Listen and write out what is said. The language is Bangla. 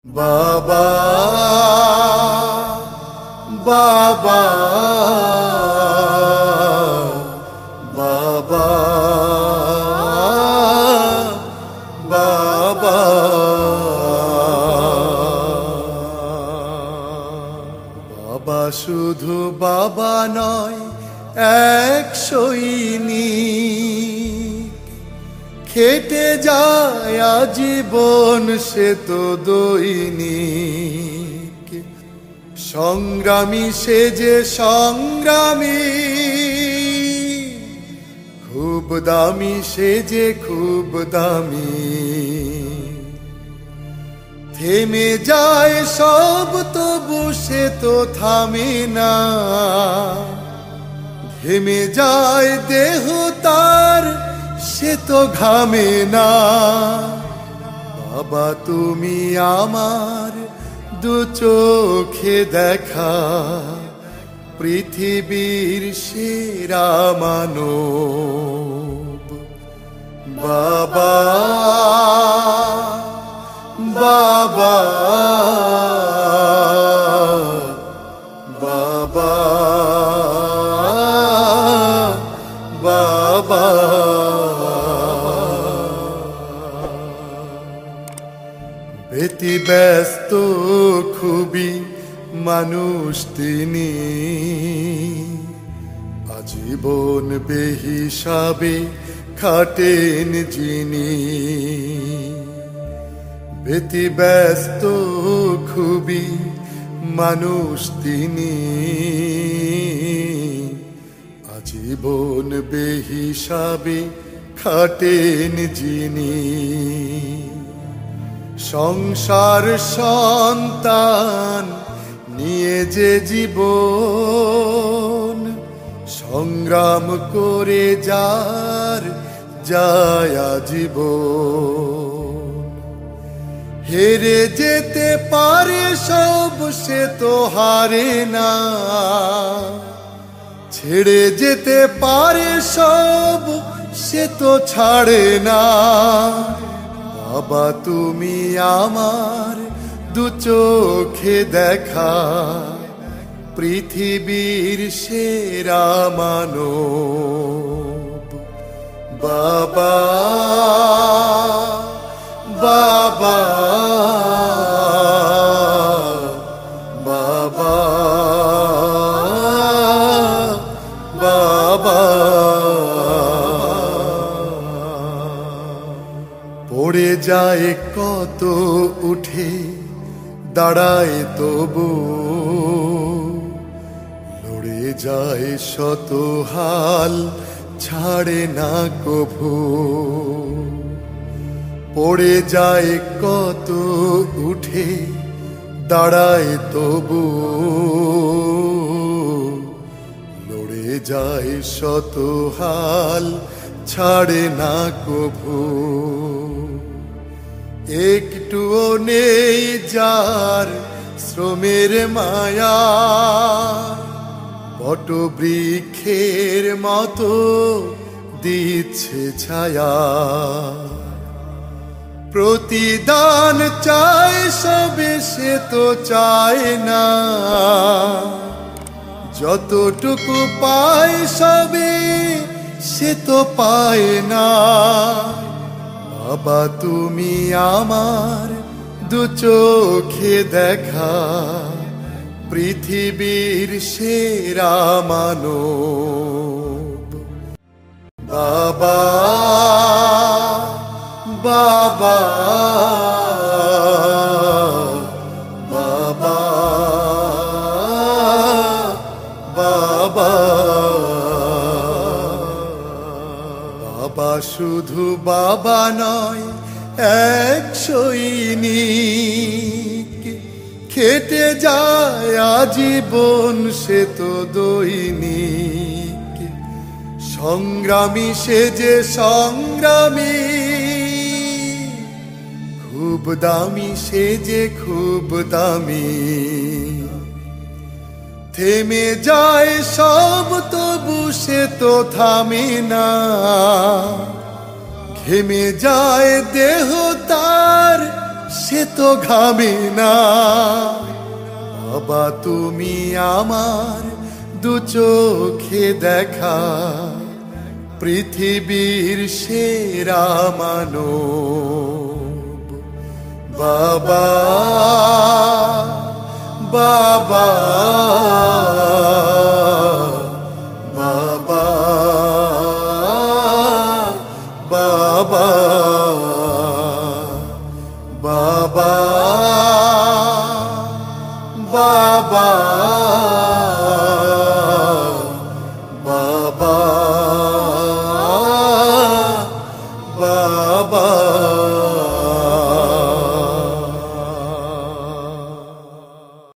বাবা বাবা বাবা বাবা বাবা শুধু বাবা নয়, এক সৈনিক খেটে যায় আজীবন, সে তো দৈনিক সংগ্রামী, সে যে সংগ্রামী, খুব দামি, সে যে খুব দামি। থেমে যায় সব তবু সে তো থামে না, ঘেমে যায় দেহ তার সে তো ঘামে না। বাবা তুমি আমার দু চোখে দেখা, পৃথিবীর সেরা মানব। বাবা বাবা বাবা বাবা ব্যতিব্যস্ত খুবই মানুষ তিনি, আজীবন বেহিসাবে খাটেন যিনি। ব্যতিব্যস্ত খুবই মানুষ তিনি, আজীবন বেহিসাবে খাটেন যিনি। সংসার সন্তান নিয়ে যে জীবন সংগ্রাম করে যার যায় আজীবন। হেরে যেতে পারে সব সে তো হারে না, ছেড়ে যেতে পারে সব সে তো ছাড়ে না। বাবা তুমি আমার দু চোখে দেখা, পৃথিবীর সেরা মানব। বাবা বাবা বাবা বাবা পড়ে যায় কত, উঠে দাঁড়ায় তবু, লড়ে যায় শত হাল ছাড়ে না কভু। পড়ে যায় কত, উঠে দাঁড়ায় তবু, লড়ে যায় শত হাল ছাড়ে না কভু। একটুও নেই যার শ্রমের মায়া, বটবৃক্ষের মতো দিচ্ছে ছায়া। প্রতিদান চায় সবে সে তো চায় না, যতটুকু পায় সবে সে তো পায় না। বাবা তুমি আমার দু চোখে দেখা, পৃথিবীর সেরা মানব। বাবা বাবা বাবা বাবা বাবা শুধু বাবা নয়, এক সৈনিক খেটে যায় আজীবন সে তো দৈনিক সংগ্রামী, সে যে সংগ্রামী, খুব দামি, সে যে খুব দামি। থেমে যায় সব তবু সে তো থামে না, ঘেমে যায় দেহ তার সে তো ঘামে না। বাবা তুমি আমার দু চোখে দেখা পৃথিবীর সেরা মানব। বাবা বাবা